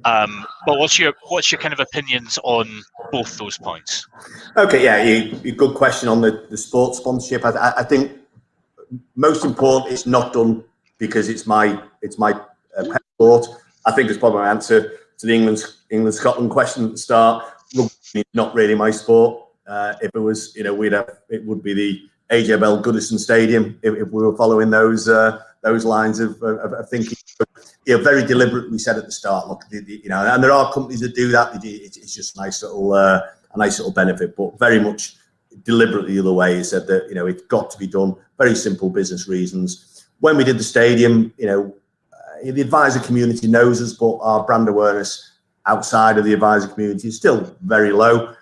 But what's your kind of opinions on both those points? Okay, yeah, good question on the sports sponsorship. I think most important, it's not done because it's my pet sport. I think it's probably my answer to the England Scotland question at the start. Rugby is not really my sport. If it was, it would be the AJ Bell Goodison Stadium if we were following those lines of thinking. Very deliberately said at the start. Look, and there are companies that do that. It's just a nice little benefit, but very much deliberately the other way. He said that it's got to be done. Very simple business reasons. When we did the stadium, the advisor community knows us, but our brand awareness outside of the advisor community is still very low.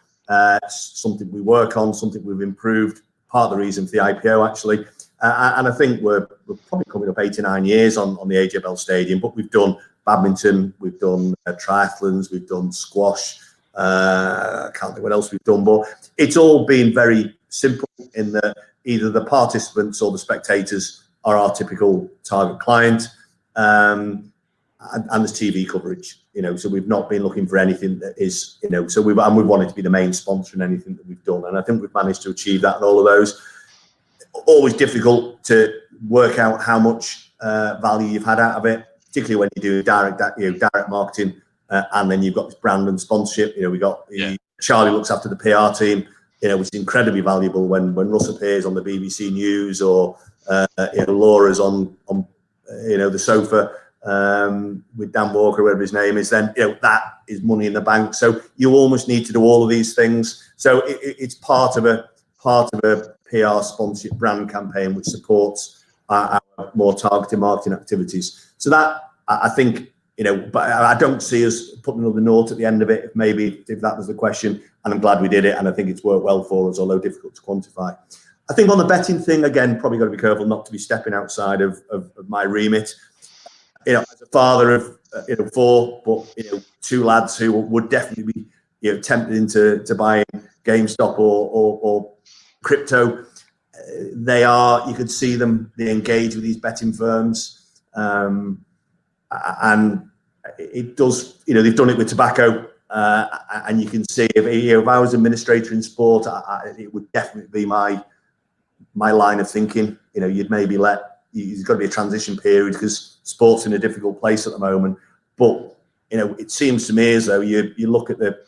Something we work on, something we've improved. Part of the reason for the IPO, actually. And I think we're probably coming up 89 years on the AJ Bell Stadium, but we've done badminton, we've done triathlons, we've done squash. I can't think what else we've done, but it's all been very simple in that either the participants or the spectators are our typical target client, and there's TV coverage, so we've not been looking for anything that is, so we wanted to be the main sponsor in anything that we've done, and I think we've managed to achieve that in all of those. Always difficult to work out how much value you've had out of it, particularly when you do direct marketing, and then you've got this brand and sponsorship. We got Charlie looks after the PR team, which is incredibly valuable when Russ appears on the BBC News or Laura's on the sofa with Dan Walker, whatever his name is. Then that is money in the bank. So you almost need to do all of these things. So it's part of a PR sponsorship brand campaign which supports our more targeted marketing activities. So that, I think, but I don't see us putting another note at the end of it, if that was the question, and I'm glad we did it, and I think it's worked well for us, although difficult to quantify. I think on the betting thing, again, probably got to be careful not to be stepping outside of my remit. As a father of 4, but two lads who would definitely be tempted into buying GameStop or crypto. You could see them, they engage with these betting firms, and it does, they've done it with tobacco, and you can see if I was administrator in sport, it would definitely be my line of thinking. You'd maybe there's got to be a transition period because sport's in a difficult place at the moment, but it seems to me as though you look at the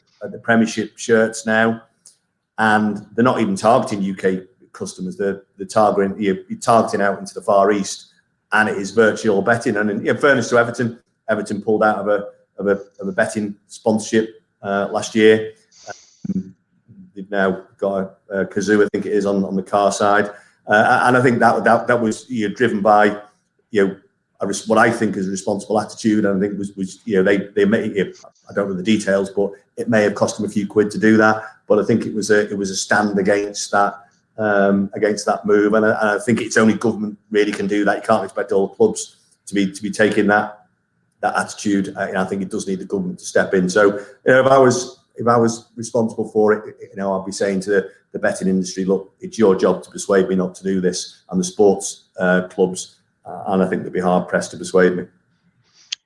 Premiership shirts now, and they're not even targeting UK customers. They're targeting you're targeting out into the Far East, and it is virtually all betting. And in fairness to Everton pulled out of a betting sponsorship last year. They've now got a Kazoo, I think it is, on the car side, and I think that was driven by what I think is a responsible attitude. And I think was they may, I don't know the details, but it may have cost them a few quid to do that. But I think it was a stand against that move, and I think it's only government really can do that. You can't expect all clubs to be taking that attitude. I think it does need the government to step in. So if I was responsible for it, I'd be saying to the betting industry, look, it's your job to persuade me not to do this, and the sports clubs, and I think they'd be hard pressed to persuade me.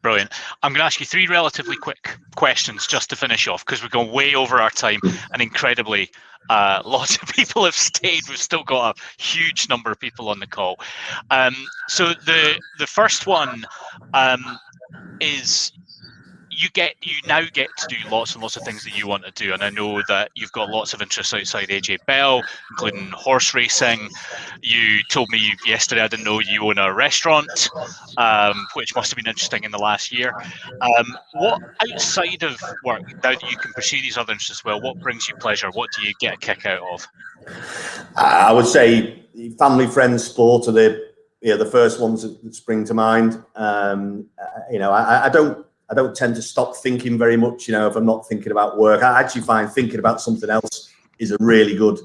Brilliant. I'm going to ask you 3 relatively quick questions just to finish off, because we're going way over our time, and incredibly, lots of people have stayed. We've still got a huge number of people on the call. So the first one is you now get to do lots and lots of things that you want to do, and I know that you've got lots of interests outside AJ Bell, including horse racing. You told me yesterday, I didn't know you own a restaurant, which must have been interesting in the last year. What outside of work, now that you can pursue these other interests as well, what brings you pleasure? What do you get a kick out of? I would say family, friends, sport are the first ones that spring to mind. I don't tend to stop thinking very much, if I'm not thinking about work. I actually find thinking about something else is a really good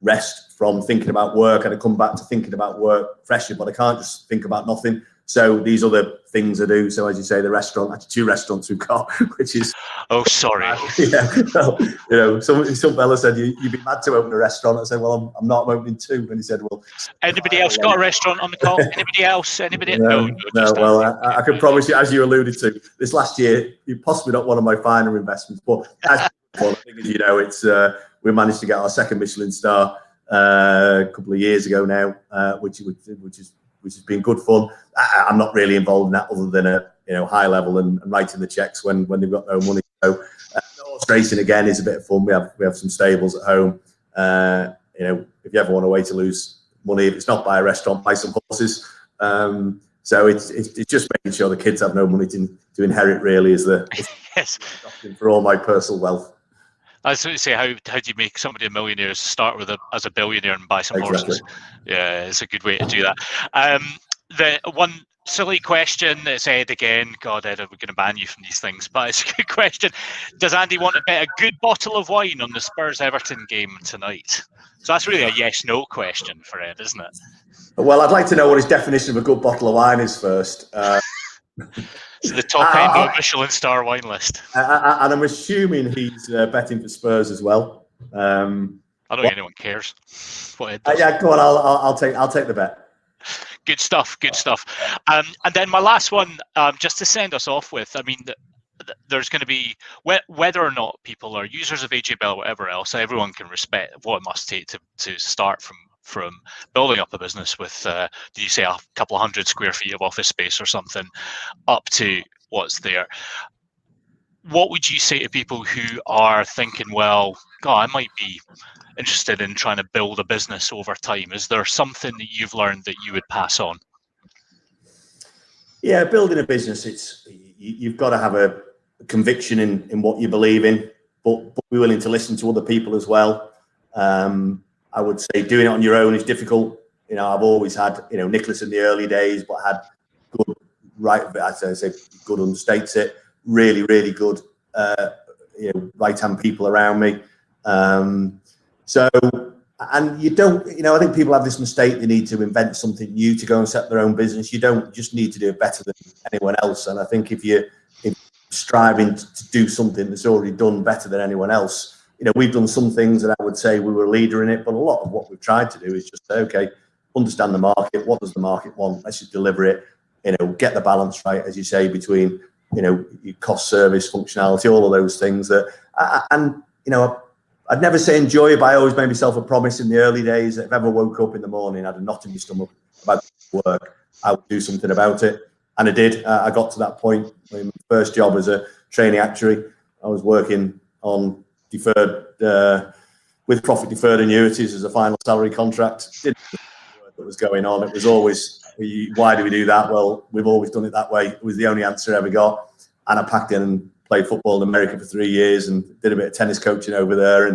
rest from thinking about work, and I come back to thinking about work freshly, but I can't just think about nothing. So these other things I do. So as you say, the restaurant, actually 2 restaurants we've got, which is... Oh, sorry. Yeah. Well, you know, some fella said, you'd be mad to open a restaurant. I said, well, I'm not opening 2. And he said, well... Anybody else got a restaurant on the call? Anybody else? Anybody? No, well, I can promise you, as you alluded to, this last year, you're possibly not one of my finer investments, but as I think, as you know, it's we managed to get our 2nd Michelin star a couple of years ago now, which has been good fun. I'm not really involved in that other than a high level and writing the checks when they've got no money. So horse racing again is a bit of fun. We have some stables at home. If you ever want a way to lose money, if it's not buy a restaurant, buy some horses. So it's just making sure the kids have no money to inherit. Really, is the yes for all my personal wealth. I was going to say, how do you make somebody a millionaire? Start with as a billionaire and buy some horses. Yeah, it's a good way to do that. The one silly question that's Ed again. God, Ed, we're going to ban you from these things, but it's a good question. Does Andy want to bet a good bottle of wine on the Spurs-Everton game tonight? So that's really a yes/no question for Ed, isn't it? Well, I'd like to know what his definition of a good bottle of wine is first. It's the top end of Michelin star wine list. And I'm assuming he's betting for Spurs as well. I don't think anyone cares what Ed does. Yeah, go on. I'll take the bet. Good stuff. And then my last one, just to send us off with. I mean, there's going to be, whether or not people are users of AJ Bell or whatever else, everyone can respect what it must take to start from building up a business with, did you say a couple of 100 square feet of office space or something, up to what's there. What would you say to people who are thinking, well, God, I might be interested in trying to build a business over time? Is there something that you've learned that you would pass on? Yeah, building a business, you've got to have a conviction in what you believe in, but be willing to listen to other people as well. I would say doing it on your own is difficult. I've always had, Nicholas in the early days, but had good, good understates it, really, really good, right-hand people around me. And you don't, I think people have this mistake. They need to invent something new to go and set their own business. You don't just need to do it better than anyone else. And I think if you're striving to do something that's already done better than anyone else, we've done some things that I would say we were a leader in it, but a lot of what we've tried to do is just say, okay, understand the market. What does the market want? Let's just deliver it. Get the balance right, as you say, between, your cost, service, functionality, all of those things that, I'd never say enjoy it, but I always made myself a promise in the early days that if I ever woke up in the morning, I had a knot in my stomach about work, I would do something about it. And I did. I got to that point. My first job as a trainee actuary, I was working on with profit deferred annuities as a final salary contract. Didn't know what was going on. It was always, why do we do that? Well, we've always done it that way. It was the only answer I ever got. And I packed in and played football in America for 3 years and did a bit of tennis coaching over there,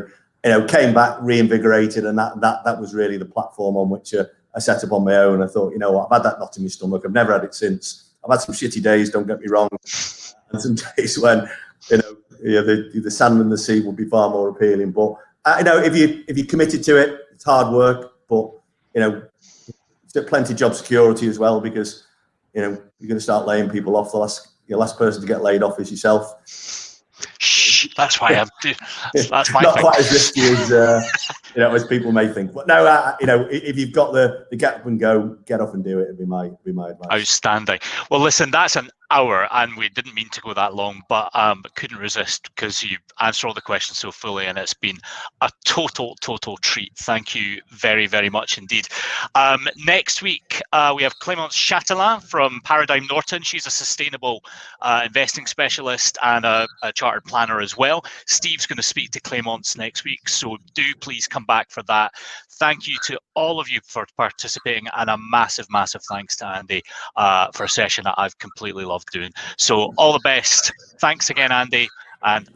and came back reinvigorated, and that was really the platform on which I set up on my own. I thought, what, I've had that knot in my stomach. I've never had it since. I've had some shitty days, don't get me wrong, and some days when the sand and the sea would be far more appealing. But if you're committed to it, it's hard work, but plenty of job security as well, because you're going to start laying people off. The last person to get laid off is yourself. Shh, that's why that's my not thing. Quite as risky as people may think. But no, if you've got the get up and go, get off and do it. It'd be my advice. Outstanding. Well, listen, that's an hour, and we didn't mean to go that long, but couldn't resist because you answer all the questions so fully, and it's been a total treat. Thank you very, very much indeed. Next week, we have Clémence Chatelain from Paradigm Norton. She's a sustainable investing specialist and a chartered planner as well. Steve's going to speak to Clémence next week, so do please come back for that. Thank you to all of you for participating, and a massive thanks to Andy for a session that I've completely loved doing. So all the best. Thanks again, Andy. And